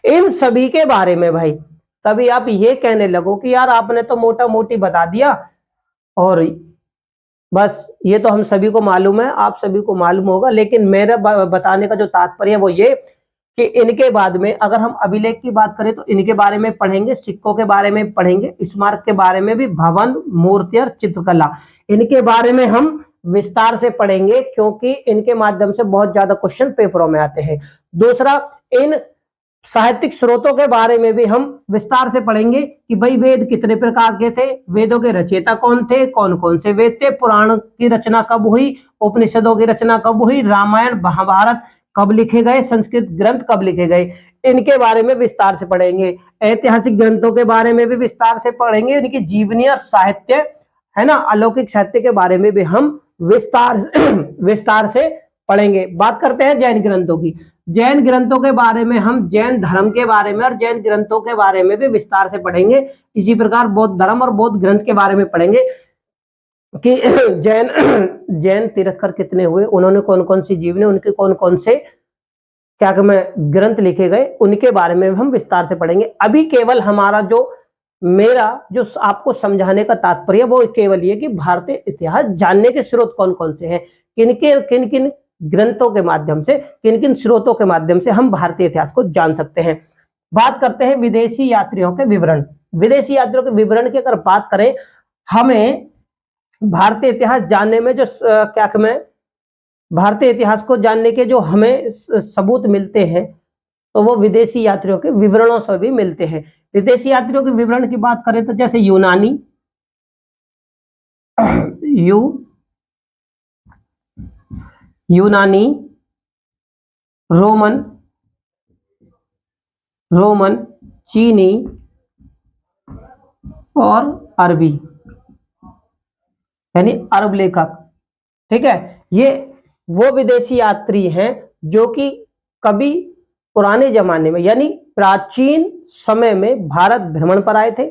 इन सभी के बारे में भाई तभी आप ये कहने लगो कि यार आपने तो मोटा मोटी बता दिया और बस ये तो हम सभी को मालूम है, आप सभी को मालूम होगा, लेकिन मेरा बताने का जो तात्पर्य है वो ये कि इनके बाद में अगर हम अभिलेख की बात करें तो इनके बारे में पढ़ेंगे, सिक्कों के बारे में पढ़ेंगे, स्मारक के बारे में भी, भवन, मूर्ति और चित्रकला, इनके बारे में हम विस्तार से पढ़ेंगे क्योंकि इनके माध्यम से बहुत ज्यादा क्वेश्चन पेपरों में आते हैं। दूसरा, इन साहित्यिक स्रोतों के बारे में भी हम विस्तार से पढ़ेंगे कि भाई वेद कितने प्रकार के थे, वेदों के रचयिता कौन थे, कौन कौन से वेद थे, पुराण की रचना कब हुई, उपनिषदों की रचना कब हुई, रामायण महाभारत कब लिखे गए, संस्कृत ग्रंथ कब लिखे गए, इनके बारे में विस्तार से पढ़ेंगे। ऐतिहासिक ग्रंथों के बारे में भी विस्तार से पढ़ेंगे, इनकी जीवनी और साहित्य है ना, अलौकिक साहित्य के बारे में भी हम विस्तार से पढ़ेंगे। बात करते हैं जैन ग्रंथों की। जैन ग्रंथों के बारे में हम जैन धर्म के बारे में और जैन ग्रंथों के बारे में भी विस्तार से पढ़ेंगे। इसी प्रकार बौद्ध धर्म और बौद्ध ग्रंथ के बारे में पढ़ेंगे कि जैन तीर्थंकर कितने हुए, उन्होंने कौन कौन सी जीवनी, उनके कौन कौन से क्या ग्रंथ लिखे गए, उनके बारे में हम विस्तार से पढ़ेंगे। अभी केवल हमारा मेरा जो आपको समझाने का तात्पर्य वो केवल ये कि भारतीय इतिहास जानने के स्रोत कौन कौन से हैं, किन किन ग्रंथों के माध्यम से, किन किन स्रोतों के माध्यम से हम भारतीय इतिहास को जान सकते हैं। बात करते हैं विदेशी यात्रियों के विवरण। विदेशी यात्रियों के विवरण की अगर बात करें, हमें भारतीय इतिहास जानने में जो भारतीय इतिहास को जानने के जो हमें सबूत मिलते हैं तो वो विदेशी यात्रियों के विवरणों से भी मिलते हैं। विदेशी यात्रियों के विवरण की बात करें तो जैसे यूनानी, रोमन, चीनी और अरबी, यानी अरब लेखक। ठीक है, ये वो विदेशी यात्री हैं जो कि कभी पुराने जमाने में यानी प्राचीन समय में भारत भ्रमण पर आए थे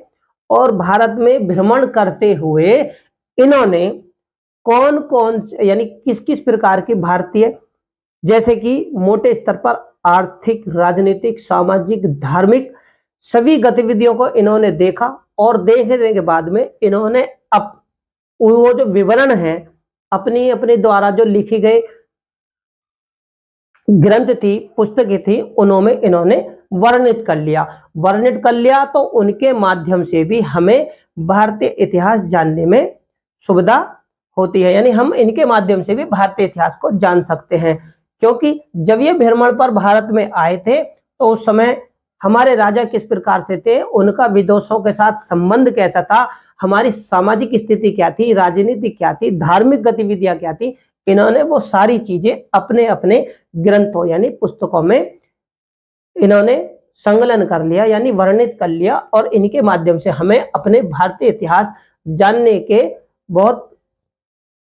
और भारत में भ्रमण करते हुए इन्होंने कौन कौन यानी किस किस प्रकार की भारतीय, जैसे कि मोटे स्तर पर आर्थिक, राजनीतिक, सामाजिक, धार्मिक सभी गतिविधियों को इन्होंने देखा और देखने के बाद में इन्होंने वो जो विवरण है अपनी अपने द्वारा जो लिखी गई ग्रंथ थी, पुस्तकें थी, उन्होंने इन्होंने वर्णित कर लिया तो उनके माध्यम से भी हमें भारतीय इतिहास जानने में सुविधा होती है, यानी हम इनके माध्यम से भी भारतीय इतिहास को जान सकते हैं। क्योंकि जब ये भ्रमण पर भारत में आए थे तो उस समय हमारे राजा किस प्रकार से थे, उनका विदेशों के साथ संबंध कैसा था, हमारी सामाजिक स्थिति क्या थी, राजनीति क्या थी, धार्मिक गतिविधियां क्या थी, इन्होंने वो सारी चीजें अपने अपने ग्रंथों यानी पुस्तकों में इन्होंने संकलन कर लिया यानी वर्णित कर लिया और इनके माध्यम से हमें अपने भारतीय इतिहास जानने के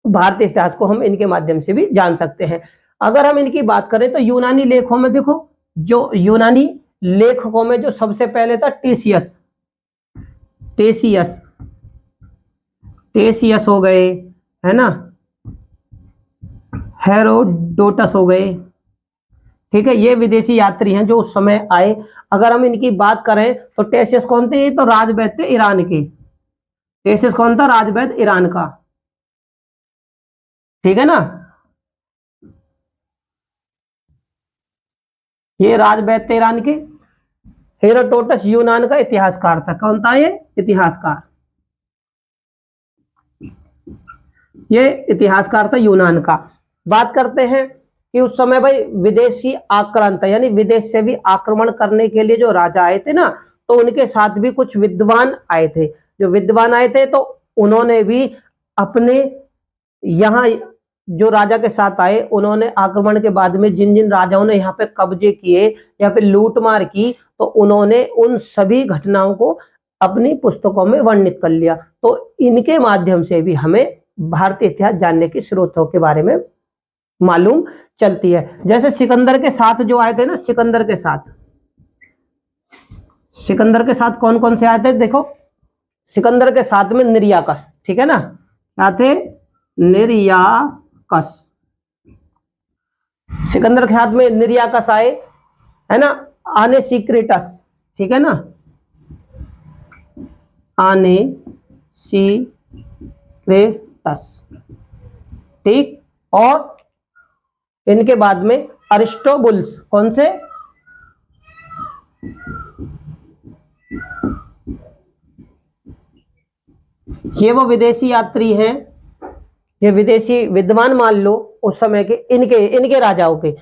भारतीय इतिहास को हम इनके माध्यम से भी जान सकते हैं। अगर हम इनकी बात करें तो यूनानी लेखों में देखो, जो यूनानी लेखकों में जो सबसे पहले था टेसियस हो गए, है ना, हेरोडोटस हो गए। ठीक है, ये विदेशी यात्री हैं जो उस समय आए। अगर हम इनकी बात करें तो टेसियस कौन थे, ये तो राजवैद्य थे ईरान के। टेसियस कौन था, राजवैद्य ईरान का। ठीक है ना, ये राजवैद्य ईरान के। हेरोडोटस यूनान का इतिहासकार था। कौन था ये, इतिहासकार, ये इतिहासकार था यूनान का। बात करते हैं कि उस समय भाई विदेशी आक्रांता यानी विदेश से भी आक्रमण करने के लिए जो राजा आए थे ना, तो उनके साथ भी कुछ विद्वान आए थे। जो विद्वान आए थे तो उन्होंने भी अपने यहाँ जो राजा के साथ आए, उन्होंने आक्रमण के बाद में जिन जिन राजाओं ने यहाँ पे कब्जे किए या फिर लूटमार की, तो उन्होंने उन सभी घटनाओं को अपनी पुस्तकों में वर्णित कर लिया। तो इनके माध्यम से भी हमें भारतीय इतिहास जानने की स्रोतों के बारे में मालूम चलती है। जैसे सिकंदर के साथ जो आए थे ना, सिकंदर के साथ कौन कौन से आए थे, देखो सिकंदर के साथ में निर्याकस, ठीक है ना, क्या थे, निर्याकस। सिकंदर के साथ में निर्याकस आए, है ना, आने सीक्रेटस, ठीक है ना, आने सीक्रेटस, ठीक। और इनके बाद में अरिस्टोबुल्स, कौन से, ये वो विदेशी यात्री हैं, ये विदेशी विद्वान मान लो उस समय के, इनके राजाओं के,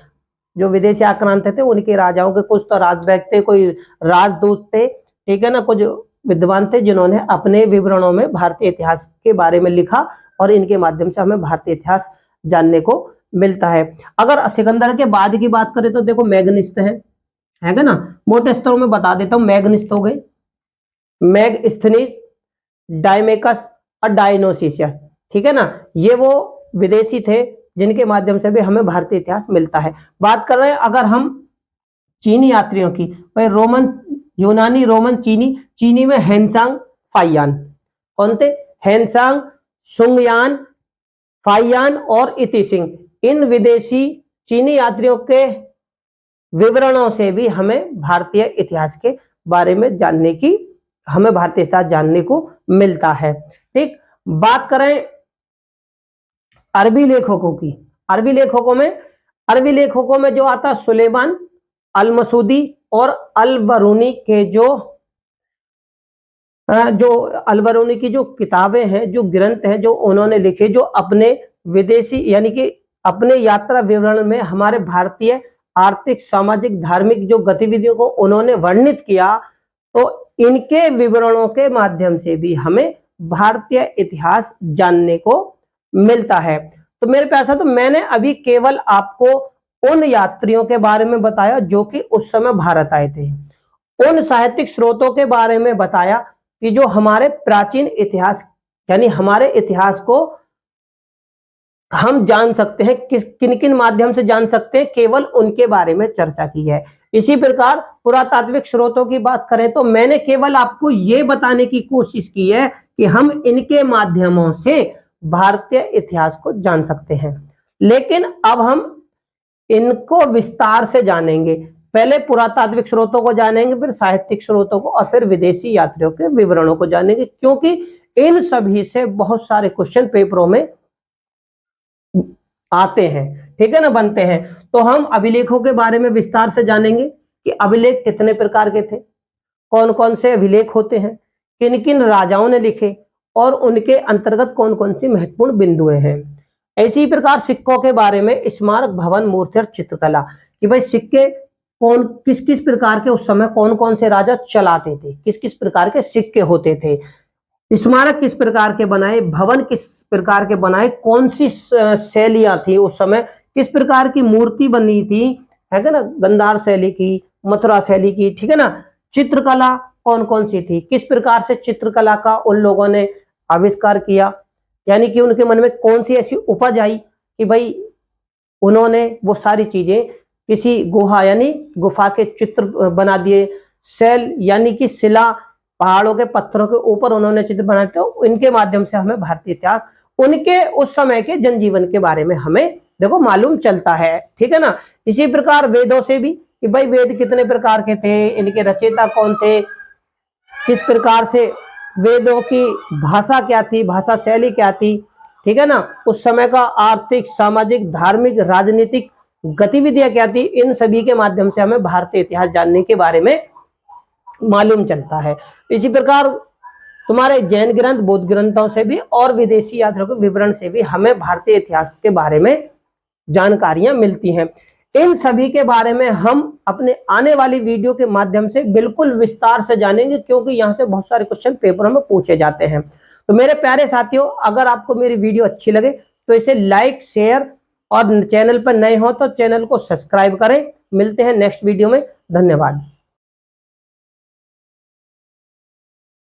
जो विदेशी आक्रांत थे उनके राजाओं के, कुछ तो राजवैद थे, कोई राजदूत थे, ठीक है ना, कुछ विद्वान थे जिन्होंने अपने विवरणों में भारतीय इतिहास के बारे में लिखा, और इनके माध्यम से हमें भारतीय इतिहास जानने को मिलता है। अगर सिकंदर के बाद की बात करें तो देखो मैग्निस्त है क्या ना, मोटे स्तरों में बता देता हूं, मैग्निस्त हो गए, मैगस्थनीज, डायमेकस और डायनोसिशिया, ठीक है ना, ये वो विदेशी थे जिनके माध्यम से भी हमें भारतीय इतिहास मिलता है। बात कर रहे हैं अगर हम चीनी यात्रियों की, भाई रोमन, यूनानी, रोमन, चीनी में हेनसांग फाइयान, कौन थे, हेनसांग, सुंगयान, फाइयान और इतिसिंग, इन विदेशी चीनी यात्रियों के विवरणों से भी हमें भारतीय इतिहास के बारे में जानने की, हमें भारतीय इतिहास जानने को मिलता है, ठीक। बात करें अरबी लेखकों की, अरबी लेखकों में जो आता है सुलेमान, अल मसूदी और अल बरूनी के जो अल बरूनी की जो किताबें हैं, जो ग्रंथ हैं, जो उन्होंने लिखे, जो अपने विदेशी यानी कि अपने यात्रा विवरण में हमारे भारतीय आर्थिक, सामाजिक, धार्मिक जो गतिविधियों को उन्होंने वर्णित किया, तो इनके विवरणों के माध्यम से भी हमें भारतीय इतिहास जानने को मिलता है। तो मेरे प्यारे साथियों, मैंने अभी केवल आपको उन यात्रियों के बारे में बताया जो कि उस समय भारत आए थे, उन साहित्यिक स्रोतों के बारे में बताया कि जो हमारे प्राचीन इतिहास, यानी हमारे इतिहास को हम जान सकते हैं, किन किन माध्यम से जान सकते हैं, केवल उनके बारे में चर्चा की है। इसी प्रकार पुरातात्विक स्रोतों की बात करें तो मैंने केवल आपको यह बताने की कोशिश की है कि हम इनके माध्यमों से भारतीय इतिहास को जान सकते हैं, लेकिन अब हम इनको विस्तार से जानेंगे। पहले पुरातात्विक स्रोतों को जानेंगे, फिर साहित्यिक स्रोतों को, और फिर विदेशी यात्रियों के विवरणों को जानेंगे, क्योंकि इन सभी से बहुत सारे क्वेश्चन पेपरों में आते हैं, ठीक है ना, बनते हैं। तो हम अभिलेखों के बारे में विस्तार से जानेंगे कि अभिलेख कितने प्रकार के थे, कौन कौन से अभिलेख होते हैं, किन किन राजाओं ने लिखे, और उनके अंतर्गत कौन कौन सी महत्वपूर्ण बिंदुएं हैं। इसी प्रकार सिक्कों के बारे में, स्मारक, भवन, मूर्ति और चित्रकला, कि भाई सिक्के कौन किस किस प्रकार के, उस समय कौन कौन से राजा चलाते थे, किस किस प्रकार के सिक्के होते थे, स्मारक किस प्रकार के बनाए, भवन किस प्रकार के बनाए, कौन सी शैलियां थी उस समय, किस प्रकार की मूर्ति बनी थी, है ना, गंधार शैली की, मथुरा शैली की, ठीक है ना, चित्रकला कौन कौन सी थी, किस प्रकार से चित्रकला का उन लोगों ने आविष्कार किया, यानी कि उनके मन में कौन सी ऐसी उपज आई कि भाई उन्होंने वो सारी चीजें किसी गुहा यानी गुफा के चित्र बना दिए, शैल यानी कि शिला, पहाड़ों के पत्थरों के ऊपर उन्होंने चित्र बनाए, तो इनके माध्यम से हमें भारतीय इतिहास, उनके उस समय के जनजीवन के बारे में हमें देखो मालूम चलता है, ठीक है ना। इसी प्रकार वेदों से भी, कि भाई वेद कितने प्रकार के थे, इनके रचयिता कौन थे, किस प्रकार से वेदों की भाषा क्या थी, भाषा शैली क्या थी, ठीक है ना, उस समय का आर्थिक, सामाजिक, धार्मिक, राजनीतिक गतिविधियां क्या थी, इन सभी के माध्यम से हमें भारतीय इतिहास जानने के बारे में मालूम चलता है। इसी प्रकार तुम्हारे जैन ग्रंथ, बौद्ध ग्रंथों से भी और विदेशी यात्रियों के विवरण से भी हमें भारतीय इतिहास के बारे में जानकारियां मिलती हैं। इन सभी के बारे में हम अपने आने वाली वीडियो के माध्यम से बिल्कुल विस्तार से जानेंगे, क्योंकि यहां से बहुत सारे क्वेश्चन पेपरों में पूछे जाते हैं। तो मेरे प्यारे साथियों, अगर आपको मेरी वीडियो अच्छी लगे तो इसे लाइक, शेयर, और चैनल पर नए हो तो चैनल को सब्सक्राइब करें। मिलते हैं नेक्स्ट वीडियो में, धन्यवाद।